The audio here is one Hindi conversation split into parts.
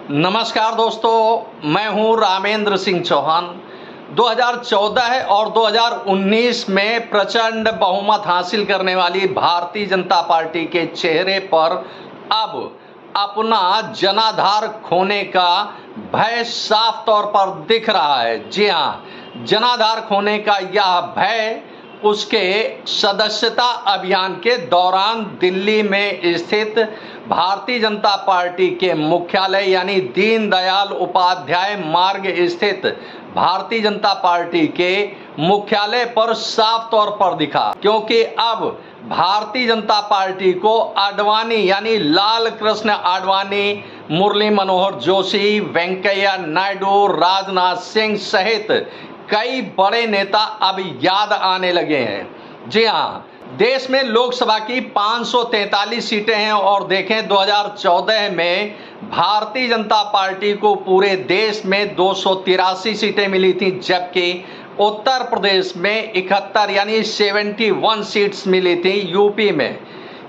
नमस्कार दोस्तों, मैं हूं रामेंद्र सिंह चौहान। 2014 और 2019 में प्रचंड बहुमत हासिल करने वाली भारतीय जनता पार्टी के चेहरे पर अब अपना जनाधार खोने का भय साफ तौर पर दिख रहा है। जी हां, जनाधार खोने का यह भय उसके सदस्यता अभियान के दौरान दिल्ली में स्थित भारतीय जनता पार्टी के मुख्यालय यानी दीनदयाल उपाध्याय मार्ग स्थित भारतीय जनता पार्टी के मुख्यालय पर साफ तौर पर दिखा, क्योंकि अब भारतीय जनता पार्टी को आडवाणी यानी लाल कृष्ण आडवाणी, मुरली मनोहर जोशी, वेंकैया नायडू, राजनाथ सिंह सहित कई बड़े नेता अब याद आने लगे हैं। जी हां, देश में लोकसभा की 543 सीटें हैं और देखें 2014 में भारतीय जनता पार्टी को पूरे देश में 283 सीटें मिली थी, जबकि उत्तर प्रदेश में 71 यानी 71 सीट्स मिली थी।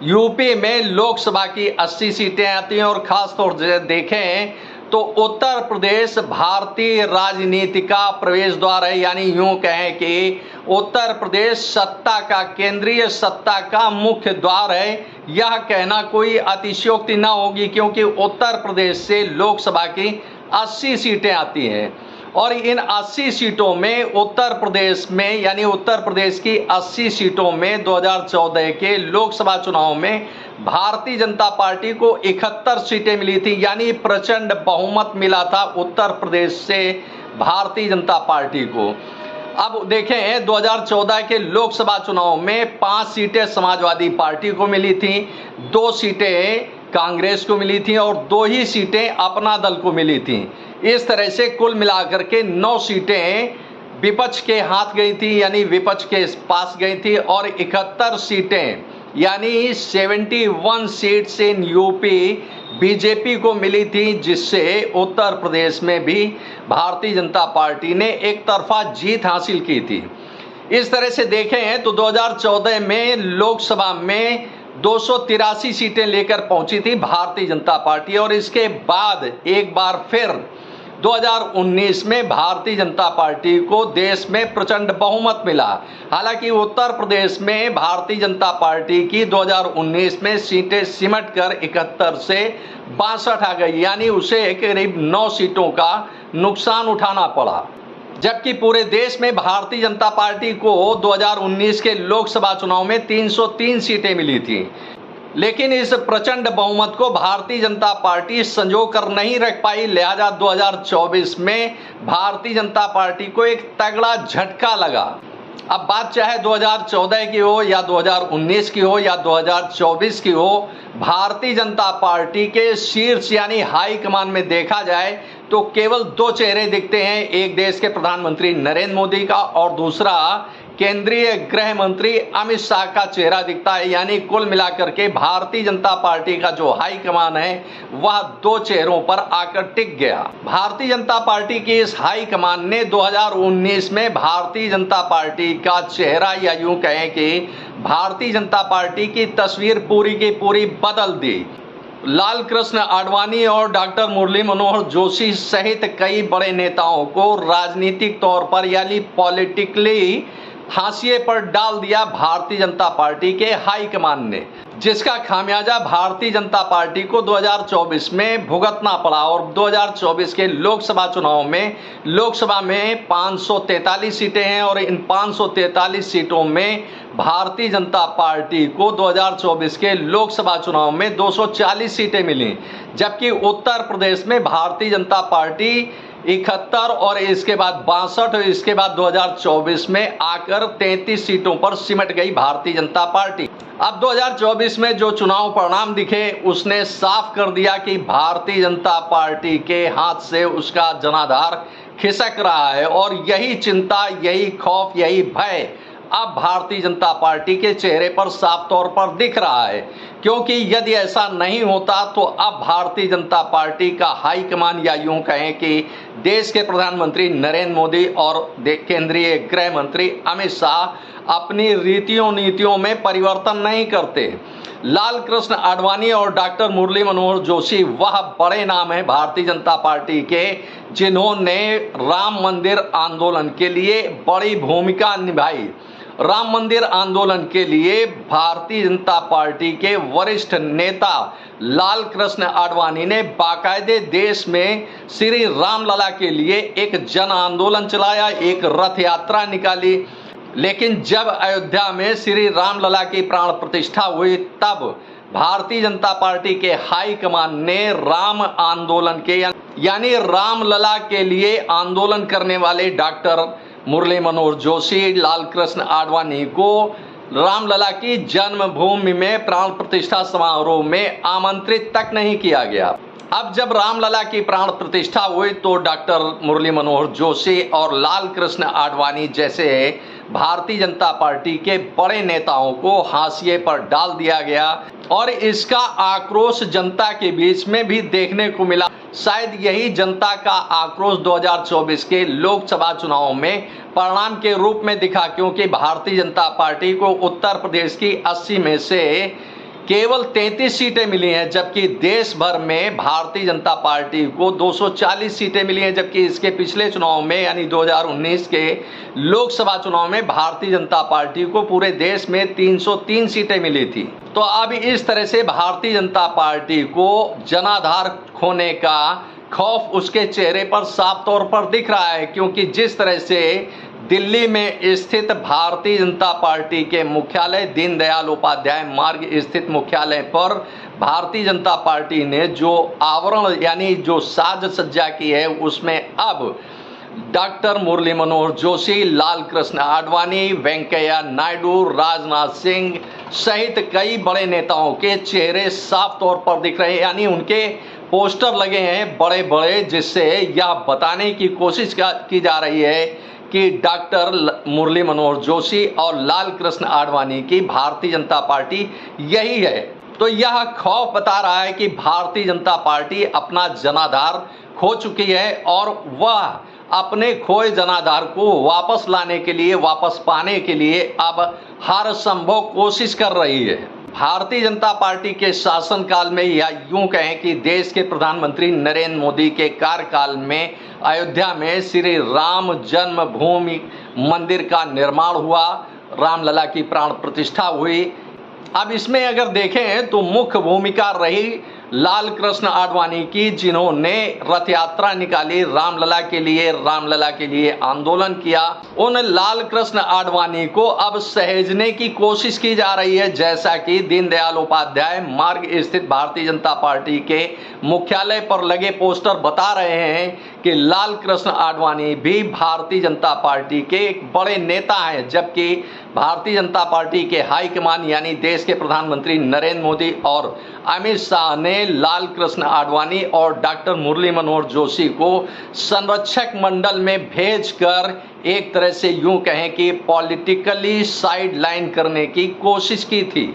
यूपी में लोकसभा की 80 सीटें आती हैं और खासतौर से देखें तो उत्तर प्रदेश भारतीय राजनीति का प्रवेश द्वार है, यानी यूं कहें कि उत्तर प्रदेश सत्ता का, केंद्रीय सत्ता का मुख्य द्वार है। यह कहना कोई अतिशयोक्ति न होगी, क्योंकि उत्तर प्रदेश से लोकसभा की 80 सीटें आती हैं और इन 80 सीटों में उत्तर प्रदेश में यानी उत्तर प्रदेश की 80 सीटों में 2014 के लोकसभा चुनाव में भारतीय जनता पार्टी को 71 सीटें मिली थी, यानी प्रचंड बहुमत मिला था उत्तर प्रदेश से भारतीय जनता पार्टी को। अब देखें 2014 के लोकसभा चुनाव में 5 सीटें समाजवादी पार्टी को मिली थी, 2 सीटें कांग्रेस को मिली थी और 2 ही सीटें अपना दल को मिली थी। इस तरह से कुल मिलाकर के 9 सीटें विपक्ष के हाथ गई थी, यानी विपक्ष के पास गई थी और 71 सीटें यानी 71 सीट्स इन यूपी बीजेपी को मिली थी, जिससे उत्तर प्रदेश में भी भारतीय जनता पार्टी ने एक तरफा जीत हासिल की थी। इस तरह से देखें तो 2014 में लोकसभा में 283 सीटें लेकर पहुंची थी भारतीय जनता पार्टी और इसके बाद एक बार फिर 2019 में भारतीय जनता पार्टी को देश में प्रचंड बहुमत मिला। हालांकि उत्तर प्रदेश में भारतीय जनता पार्टी की 2019 में सीटें सिमट कर 71 से 62 आ गई, यानी उसे करीब 9 सीटों का नुकसान उठाना पड़ा। जबकि पूरे देश में भारतीय जनता पार्टी को 2019 के लोकसभा चुनाव में 303 सीटें मिली थी, लेकिन इस प्रचंड बहुमत को भारतीय जनता पार्टी संजो कर नहीं रख पाई। लिहाजा 2024 में भारतीय जनता पार्टी को एक तगड़ा झटका लगा। अब बात चाहे 2014 की हो या 2019 की हो या 2024 की हो, भारतीय जनता पार्टी के शीर्ष यानी हाई कमान में देखा जाए तो केवल 2 चेहरे दिखते हैं, एक देश के प्रधानमंत्री नरेंद्र मोदी का और दूसरा केंद्रीय गृह मंत्री अमित शाह का चेहरा दिखता है। यानी कुल मिलाकर के भारतीय जनता पार्टी का जो हाई कमान है वह 2 चेहरों पर आकर टिक गया। भारतीय जनता पार्टी की इस हाई कमान ने 2019 में भारतीय जनता पार्टी का चेहरा या यूं कहें कि भारतीय जनता पार्टी की तस्वीर पूरी की पूरी बदल दी। लाल कृष्ण आडवाणी और डॉक्टर मुरली मनोहर जोशी सहित कई बड़े नेताओं को राजनीतिक तौर पर यानी पॉलिटिकली हाशिए पर डाल दिया भारतीय जनता पार्टी के हाई कमान ने, जिसका खामियाजा भारतीय जनता पार्टी को 2024 में भुगतना पड़ा। और 2024 के लोकसभा चुनाव में लोकसभा में 543 सीटें हैं और इन 543 सीटों में भारतीय जनता पार्टी को 2024 के लोकसभा चुनाव में 240 सीटें मिली, जबकि उत्तर प्रदेश में भारतीय जनता पार्टी 71 और इसके बाद 62 और इसके बाद 2024 में आकर 33 सीटों पर सिमट गई भारतीय जनता पार्टी। अब 2024 में जो चुनाव परिणाम दिखे उसने साफ कर दिया कि भारतीय जनता पार्टी के हाथ से उसका जनाधार खिसक रहा है और यही चिंता, यही खौफ, यही भय अब भारतीय जनता पार्टी के चेहरे पर साफ तौर पर दिख रहा है, क्योंकि यदि ऐसा नहीं होता तो अब भारतीय जनता पार्टी का हाई कमान या यूं कहें कि देश के प्रधानमंत्री नरेंद्र मोदी और केंद्रीय गृह मंत्री अमित शाह अपनी रीतियों नीतियों में परिवर्तन नहीं करते। लाल कृष्ण आडवाणी और डॉक्टर मुरली मनोहर जोशी वह बड़े नाम हैं भारतीय जनता पार्टी के, जिन्होंने राम मंदिर आंदोलन के लिए बड़ी भूमिका निभाई। राम मंदिर आंदोलन के लिए भारतीय जनता पार्टी के वरिष्ठ नेता लाल कृष्ण आडवाणी ने बाकायदे देश में श्री रामलला के लिए एक जन आंदोलन चलाया, एक रथ यात्रा निकाली। लेकिन जब अयोध्या में श्री रामलला की प्राण प्रतिष्ठा हुई, तब भारतीय जनता पार्टी के हाई कमान ने राम आंदोलन के यानी रामलला के लिए आंदोलन करने वाले डॉक्टर मुरली मनोहर जोशी, लाल कृष्ण आडवाणी को रामलला की जन्मभूमि में प्राण प्रतिष्ठा समारोह में आमंत्रित तक नहीं किया गया। अब जब रामलला की प्राण प्रतिष्ठा हुई तो डॉक्टर मुरली मनोहर जोशी और लाल कृष्ण आडवाणी जैसे भारतीय जनता पार्टी के बड़े नेताओं को हाशिए पर डाल दिया गया और इसका आक्रोश जनता के बीच में भी देखने को मिला। शायद यही जनता का आक्रोश 2024 के लोकसभा चुनाव में परिणाम के रूप में दिखा, क्योंकि भारतीय जनता पार्टी को उत्तर प्रदेश की 80 में से केवल 33 सीटें मिली हैं, जबकि देश भर में भारतीय जनता पार्टी को 240 सीटें मिली हैं, जबकि इसके पिछले चुनाव में यानी 2019 के लोकसभा चुनाव में भारतीय जनता पार्टी को पूरे देश में 303 सीटें मिली थी। तो अब इस तरह से भारतीय जनता पार्टी को जनाधार खोने का खौफ उसके चेहरे पर साफ तौर पर दिख रहा है, क्योंकि जिस तरह से दिल्ली में स्थित भारतीय जनता पार्टी के मुख्यालय दीनदयाल उपाध्याय मार्ग स्थित मुख्यालय पर भारतीय जनता पार्टी ने जो आवरण यानी जो साज सज्जा की है, उसमें अब डॉक्टर मुरली मनोहर जोशी, लाल कृष्ण आडवाणी, वेंकैया नायडू, राजनाथ सिंह सहित कई बड़े नेताओं के चेहरे साफ तौर पर दिख रहे हैं, यानी उनके पोस्टर लगे हैं बड़े बड़े, जिससे यह बताने की कोशिश की जा रही है कि डॉक्टर मुरली मनोहर जोशी और लाल कृष्ण आडवाणी की भारतीय जनता पार्टी यही है। तो यह खौफ बता रहा है कि भारतीय जनता पार्टी अपना जनाधार खो चुकी है और वह अपने खोए जनाधार को वापस लाने के लिए, वापस पाने के लिए अब हर संभव कोशिश कर रही है। भारतीय जनता पार्टी के शासनकाल में या यूं कहें कि देश के प्रधानमंत्री नरेंद्र मोदी के कार्यकाल में अयोध्या में श्री राम जन्मभूमि मंदिर का निर्माण हुआ, रामलला की प्राण प्रतिष्ठा हुई। अब इसमें अगर देखें तो मुख्य भूमिका रही लाल कृष्ण आडवाणी की, जिन्होंने रथ यात्रा निकाली, रामलला के लिए आंदोलन किया। उन लाल कृष्ण आडवाणी को अब सहेजने की कोशिश की जा रही है, जैसा कि दीनदयाल उपाध्याय मार्ग स्थित भारतीय जनता पार्टी के मुख्यालय पर लगे पोस्टर बता रहे हैं कि लाल कृष्ण आडवाणी भी भारतीय जनता पार्टी के एक बड़े नेता हैं, जबकि भारतीय जनता पार्टी के हाईकमान यानी देश के प्रधानमंत्री नरेंद्र मोदी और अमित शाह ने लाल कृष्ण आडवाणी और डॉक्टर मुरली मनोहर जोशी को संरक्षक मंडल में भेजकर एक तरह से यूं कहें कि पॉलिटिकली साइडलाइन करने की कोशिश की थी।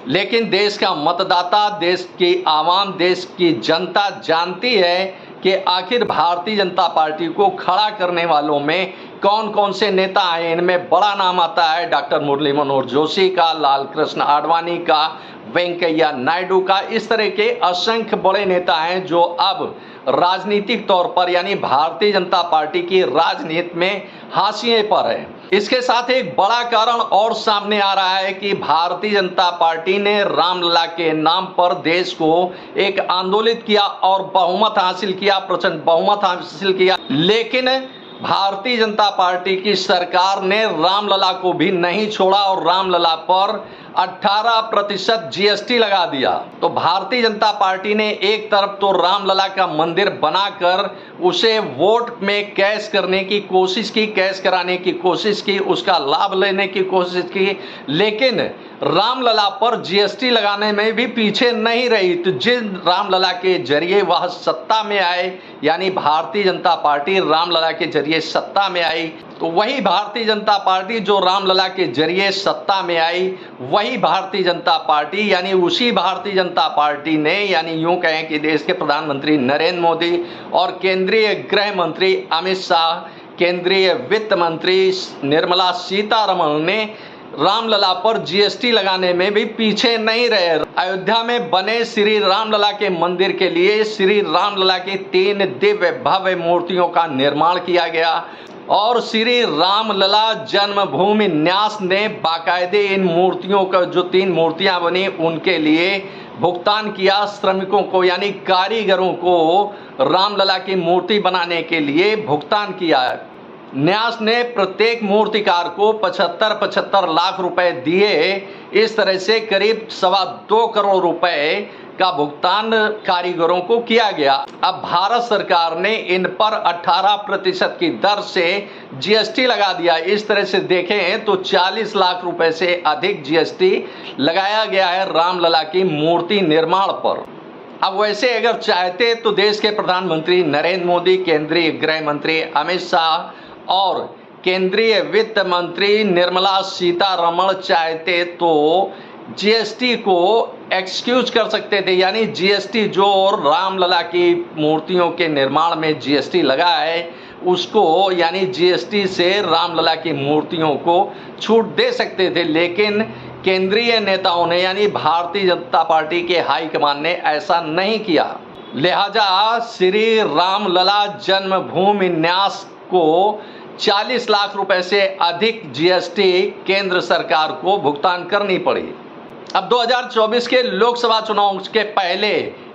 लेकिन देश का मतदाता, देश की आवाम, देश की जनता जानती है कि आखिर भारतीय जनता पार्टी को खड़ा करने वालों में कौन कौन से नेता हैं। इनमें बड़ा नाम आता है डॉक्टर मुरली मनोहर जोशी का, लाल कृष्ण आडवाणी का, वेंकैया नायडू का। इस तरह के असंख्य बड़े नेता हैं जो अब राजनीतिक तौर पर यानी भारतीय जनता पार्टी की राजनीति में हाशिए पर है। इसके साथ एक बड़ा कारण और सामने आ रहा है कि भारतीय जनता पार्टी ने रामलला के नाम पर देश को एक आंदोलित किया और बहुमत हासिल किया, प्रचंड बहुमत हासिल किया। लेकिन भारतीय जनता पार्टी की सरकार ने रामलला को भी नहीं छोड़ा और रामलला पर 18% जीएसटी लगा दिया। तो भारतीय जनता पार्टी ने एक तरफ तो रामलला का मंदिर बनाकर उसे वोट में कैश करने की कोशिश की, कैश कराने की कोशिश की, उसका लाभ लेने की कोशिश की, लेकिन रामलला पर जीएसटी लगाने में भी पीछे नहीं रही। तो जिन रामलला के जरिए वह सत्ता में आए यानी भारतीय जनता पार्टी रामलला के जरिए सत्ता में आई, तो वही भारतीय जनता पार्टी जो रामलला के जरिए सत्ता में आई, वही भारतीय जनता पार्टी यानी उसी भारतीय जनता पार्टी ने यानी यूं कहें कि देश के प्रधानमंत्री नरेंद्र मोदी और केंद्रीय गृह मंत्री अमित शाह, केंद्रीय वित्त मंत्री निर्मला सीतारमण ने रामलला पर जीएसटी लगाने में भी पीछे नहीं रहे। अयोध्या में बने श्री रामलला के मंदिर के लिए श्री रामलला की 3 दिव्य भव्य मूर्तियों का निर्माण किया गया और श्री रामलला जन्मभूमि न्यास ने बाकायदे इन मूर्तियों का जो 3 मूर्तियां बनी उनके लिए भुगतान किया। श्रमिकों को यानी कारीगरों को रामलला की मूर्ति बनाने के लिए भुगतान किया। न्यास ने प्रत्येक मूर्तिकार को 75 लाख रुपए दिए। इस तरह से करीब 2.25 करोड़ रुपए का भुगतान कारीगरों को किया गया। अब भारत सरकार ने इन पर 18% की दर से जीएसटी लगा दिया। इस तरह से देखें तो 40 लाख रुपए से अधिक जीएसटी लगाया गया है रामलला की मूर्ति निर्माण पर। अब वैसे अगर चाहते तो देश के प्रधानमंत्री नरेंद्र मोदी, केंद्रीय गृह मंत्री अमित शाह और केंद्रीय वित्त मंत्री निर्मला सीतारमण चाहते तो जीएसटी को एक्सक्यूज कर सकते थे, यानी जीएसटी जो रामलला की मूर्तियों के निर्माण में जीएसटी लगा है उसको यानी जीएसटी से रामलला की मूर्तियों को छूट दे सकते थे। लेकिन केंद्रीय नेताओं ने यानी भारतीय जनता पार्टी के हाईकमान ने ऐसा नहीं किया। लिहाजा श्री रामलला जन्मभूमि न्यास को 40 लाख रुपए से अधिक जीएसटी केंद्र सरकार को भुगतान करनी पड़ी। अब 2024 के लोकसभा चुनाव के पहले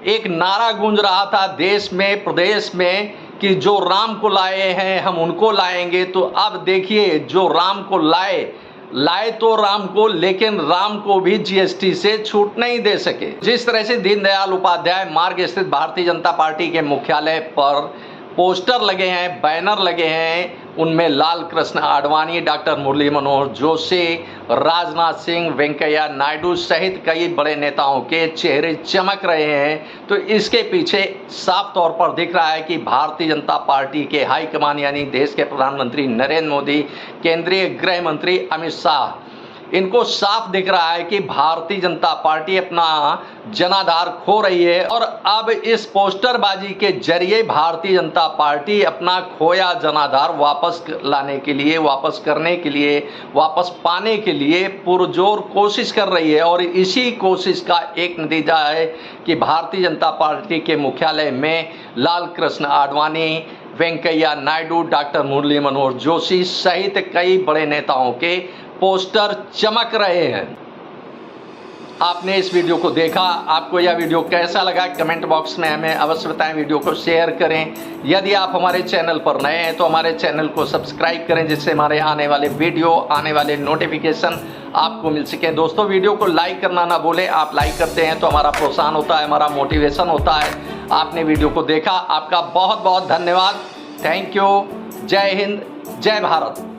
एक नारा गूंज रहा था देश में, प्रदेश में कि जो राम को लाए हैं हम उनको लाएंगे। तो अब देखिए जो राम को लाए तो राम को, लेकिन राम को भी जीएसटी से छूट नहीं दे सके। जिस तरह से दीनदयाल उपाध्याय मार्ग स्थित भारतीय जनता पार्टी के मुख्यालय पर पोस्टर लगे हैं, बैनर लगे हैं, उनमें लाल कृष्ण आडवाणी, डॉक्टर मुरली मनोहर जोशी, राजनाथ सिंह, वेंकैया नायडू सहित कई बड़े नेताओं के चेहरे चमक रहे हैं। तो इसके पीछे साफ तौर पर दिख रहा है कि भारतीय जनता पार्टी के हाईकमान यानी देश के प्रधानमंत्री नरेंद्र मोदी, केंद्रीय गृह मंत्री अमित शाह, इनको साफ दिख रहा है कि भारतीय जनता पार्टी अपना जनाधार खो रही है और अब इस पोस्टरबाजी के जरिए भारतीय जनता पार्टी अपना खोया जनाधार वापस लाने के लिए, वापस करने के लिए, वापस पाने के लिए पुरजोर कोशिश कर रही है। और इसी कोशिश का एक नतीजा है कि भारतीय जनता पार्टी के मुख्यालय में लाल कृष्ण आडवाणी, वेंकैया नायडू, डॉक्टर मुरली मनोहर जोशी सहित कई बड़े नेताओं के पोस्टर चमक रहे हैं। आपने इस वीडियो को देखा, आपको यह वीडियो कैसा लगा कमेंट बॉक्स में हमें अवश्य बताएं। वीडियो को शेयर करें। यदि आप हमारे चैनल पर नए हैं तो हमारे चैनल को सब्सक्राइब करें जिससे हमारे आने वाले वीडियो, आने वाले नोटिफिकेशन आपको मिल सके। दोस्तों वीडियो को लाइक करना ना भूलें। आप लाइक करते हैं तो हमारा प्रोत्साहन होता है, हमारा मोटिवेशन होता है। आपने वीडियो को देखा, आपका बहुत बहुत धन्यवाद। Thank you. जय हिंद, जय भारत।